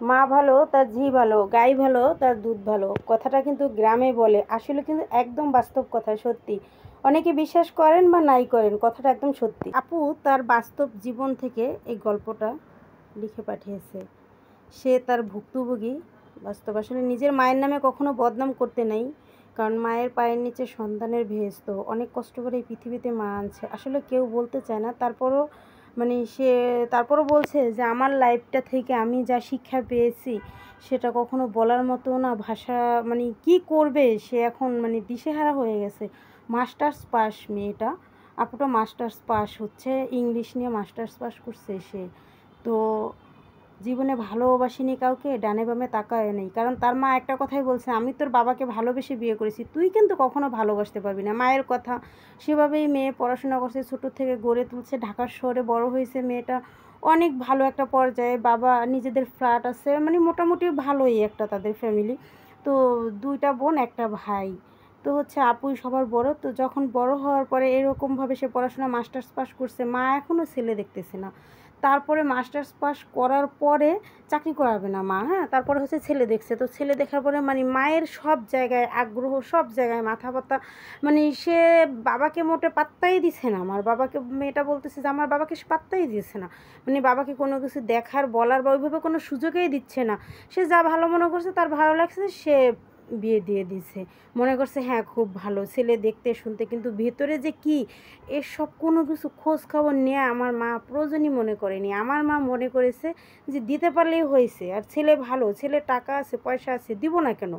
মা ভালো তার ঝি ভালো, গাই ভালো তার দুধ ভালো, কথাটা কিন্তু গ্রামে বলে। আসলে কিন্তু একদম বাস্তব কথা, সত্যি। অনেকে বিশ্বাস করেন বা নাই করেন, কথাটা একদম সত্যি। আপু তার বাস্তব জীবন থেকে এই গল্পটা লিখে পাঠিয়েছে। সে তার ভুক্তভোগী। বাস্তব আসলে নিজের মায়ের নামে কখনো বদনাম করতে নেই, কারণ মায়ের পায়ের নিচে সন্তানের ভেস্ত অনেক কষ্ট করে এই পৃথিবীতে মা আনছে। আসলে কেউ বলতে চায় না, তারপরও সে তারপরও বলছে যে আমার লাইফটা থেকে আমি যা শিক্ষা পেয়েছি সেটা কখনো বলার মতো না। ভাষা কি করবে সে এখন, দিশেহারা হয়ে গেছে। মাস্টার্স পাস মেয়েটা, আপুটা মাস্টার্স পাস হচ্ছে, ইংলিশ নিয়ে মাস্টার্স পাস করছে সে। তো জীবনে ভালোবাসিনি কাউকে, ডানে বামে তাকায় নেই, কারণ তার মা একটা কথাই বলছে, আমি তোর বাবাকে ভালোবেসে বিয়ে করেছি, তুই কিন্তু কখনো ভালোবাসতে পারবি না। মায়ের কথা সেভাবেই মেয়ে পড়াশোনা করছে, ছোটো থেকে গড়ে তুলছে, ঢাকার শহরে বড় হয়েছে মেয়েটা অনেক ভালো একটা পর্যায়ে। বাবা নিজেদের ফ্ল্যাট আছে, মোটামুটি ভালোই একটা তাদের ফ্যামিলি। তো দুইটা বোন একটা ভাই। তো হচ্ছে আপুই সবার বড়। তো যখন বড় হওয়ার পরে এরকমভাবে সে পড়াশোনা মাস্টার্স পাস করছে, মা এখনও ছেলে দেখতেছে না। তারপরে মাস্টার্স পাস করার পরে চাকরি করাবে না মা, হ্যাঁ, তারপরে হচ্ছে ছেলে দেখছে। তো ছেলে দেখার পরে মায়ের সব জায়গায় আগ্রহ, সব জায়গায় মাথা ব্যথা। সে বাবাকে মোটে পাত্তাই দিছে না। আমার বাবাকে, মেয়েটা বলতেছে যে আমার বাবাকে সে পাত্তাই দিচ্ছে না, বাবাকে কোনো কিছু দেখার বলার বা ওইভাবে কোনো সুযোগই দিচ্ছে না। সে যা ভালো মনে করছে, তার ভালো লাগছে, সে বিয়ে দিয়ে দিছে। মনে করছে হ্যাঁ খুব ভালো ছেলে দেখতে শুনতে, কিন্তু ভেতরে যে কি এসব কোনো কিছু খোঁজ খবর নেওয়া আমার মা প্রয়োজনই মনে করেনি। আমার মা মনে করেছে যে দিতে পারলেই হয়েছে, আর ছেলে ভালো, ছেলে টাকা আছে পয়সা আছে, দিব না কেন।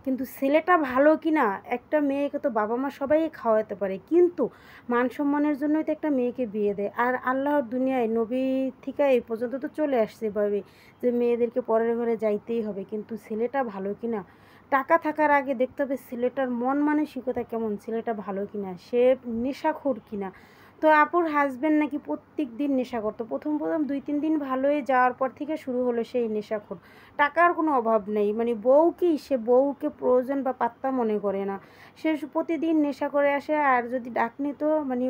কিন্তু ছেলেটা ভালো কি না, একটা মেয়েকে তো বাবা মা সবাই খাওয়াতে পারে, কিন্তু মান সম্মানের জন্যই তো একটা মেয়েকে বিয়ে দেয়। আর আল্লাহর দুনিয়ায় নবী থেকে এই পর্যন্ত তো চলে আসছে এভাবে যে মেয়েদেরকে পরের ঘরে যাইতেই হবে। কিন্তু ছেলেটা ভালো কি না, টাকা থাকার আগে দেখতে হবে ছেলেটার মন মানসিকতা কেমন, ছেলেটা ভালো কি না, সে নেশাখোর কি না। তো আপুর হাজব্যান্ড নাকি প্রত্যেক দিন নেশা করতো। প্রথম 2-3 দিন ভালোই, যাওয়ার পর থেকে শুরু হলো সেই নেশাখোর। টাকার কোনো অভাব নেই, বউ কি, সে বউকে প্রয়োজন বা পাত্তা মনে করে না। সে প্রতিদিন নেশা করে আসে, আর যদি ডাক নিত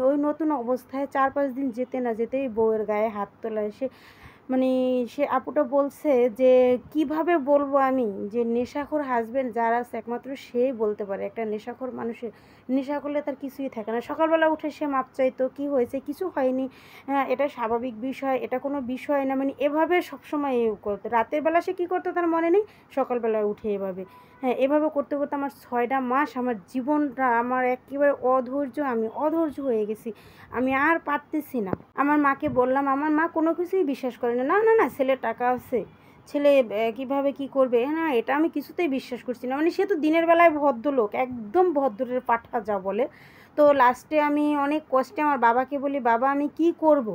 ওই নতুন অবস্থায় 4-5 দিন যেতে না যেতেই বউয়ের গায়ে হাত তোলায় সে। মানে সে আপুটা বলছে যে কিভাবে বলবো আমি, যে নেশাখোর হাজবেন্ড যার আছে একমাত্র সেই বলতে পারে একটা নেশাখোর মানুষের নেশা করলে তার কিছুই থাকে না। সকালবেলা উঠে সে মাপ চাইতো, কি হয়েছে, কিছু হয়নি, হ্যাঁ এটা স্বাভাবিক বিষয়, এটা কোনো বিষয় না, এভাবে সবসময় করতো। রাতের বেলা সে কী করতো তার মনে নেই, সকালবেলা উঠে এভাবে, হ্যাঁ এভাবে করতে করতে আমার 6টা মাস আমার জীবনটা আমার একেবারে অধৈর্য, আমি অধৈর্য হয়ে গেছি, আমি আর পারতেছি না। আমার মাকে বললাম, আমার মা কোনো কিছুই বিশ্বাস করে না, না না না ছেলে টাকা আছে, ছেলে কীভাবে কী করবে, না এটা আমি কিছুতেই বিশ্বাস করছি না। সে তো দিনের বেলায় ভদ্রলোক, একদম ভদ্রের পাঠা যা বলে। তো লাস্টে আমি অনেক কষ্টে আমার বাবাকে বলি, বাবা আমি কি করব।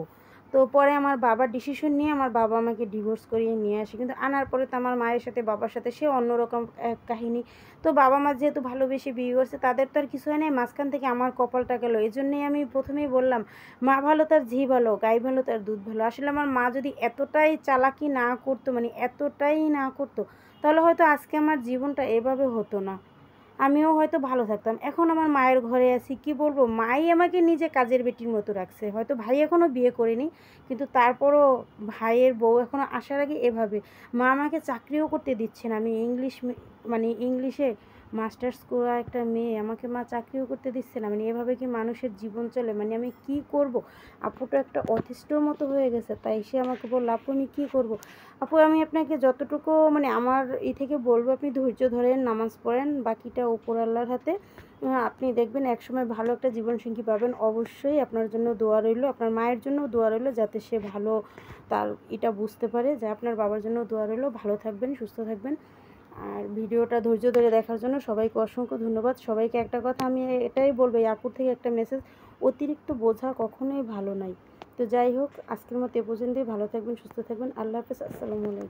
তো পরে আমার বাবার ডিসিশন নিয়ে আমার বাবা আমাকে ডিভোর্স করিয়ে নিয়ে আসে, কিন্তু আনার পরে তো আমার মায়ের সাথে বাবার সাথে সে অন্যরকম এক কাহিনী। তো বাবা মা যেহেতু ভালোবেসে বিয়ে করছে, তাদের তো আর কিছু হয় নাই, মাঝখান থেকে আমার কপালটা গেল। এই জন্যই আমি প্রথমেই বললাম, মা ভালো তার ঝি ভালো, গাই ভালো তার দুধ ভালো। আসলে আমার মা যদি এতটাই চালাকি না করতো, এতটাই না করতো, তাহলে হয়তো আজকে আমার জীবনটা এভাবে হতো না, আমিও হয়তো ভালো থাকতাম। এখন আমার মায়ের ঘরে আছি, কি বলবো, মাই আমাকে নিজে কাজের বেটির মতো রাখছে। হয়তো ভাই এখনও বিয়ে করেনি, কিন্তু তারপরও ভাইয়ের বউ এখনও আসার আগে এভাবে মা আমাকে চাকরিও করতে দিচ্ছে না। আমি ইংলিশে মাস্টার্স করা একটা মেয়ে, আমাকে মা চাকরিও করতে দিচ্ছে না। এভাবে কি মানুষের জীবন চলে? আমি কি করব? আপুটা একটা অতিষ্ঠর মতো হয়ে গেছে, তাই সে আমাকে বলল, আপু আমি কী করব? আপু আমি আপনাকে যতটুকু আমার থেকে বলবো, আপনি ধৈর্য ধরেন, নামাজ পড়েন, বাকিটা উপর আল্লাহর হাতে। আপনি দেখবেন একসময় ভালো একটা জীবনসঙ্গী পাবেন। অবশ্যই আপনার জন্য দোয়া রইল, আপনার মায়ের জন্য দোয়া রইল, যাতে সে ভালো তার এটা বুঝতে পারে। যে আপনার বাবার জন্য দোয়া রইল, ভালো থাকবেন, সুস্থ থাকবেন। আর ভিডিওটা ধৈর্য ধরে দেখার জন্য সবাইকে অসংখ্য ধন্যবাদ। সবাইকে একটা কথা আমি এটাই বলবো, এই আপুর থেকে একটা মেসেজ, অতিরিক্ত বোঝা কখনোই ভালো নয়। তো যাই হোক, আজকের মতো এ পর্যন্তই। ভালো থাকবেন, সুস্থ থাকবেন, আল্লাহ হাফেজ, আসসালামু আলাইকুম।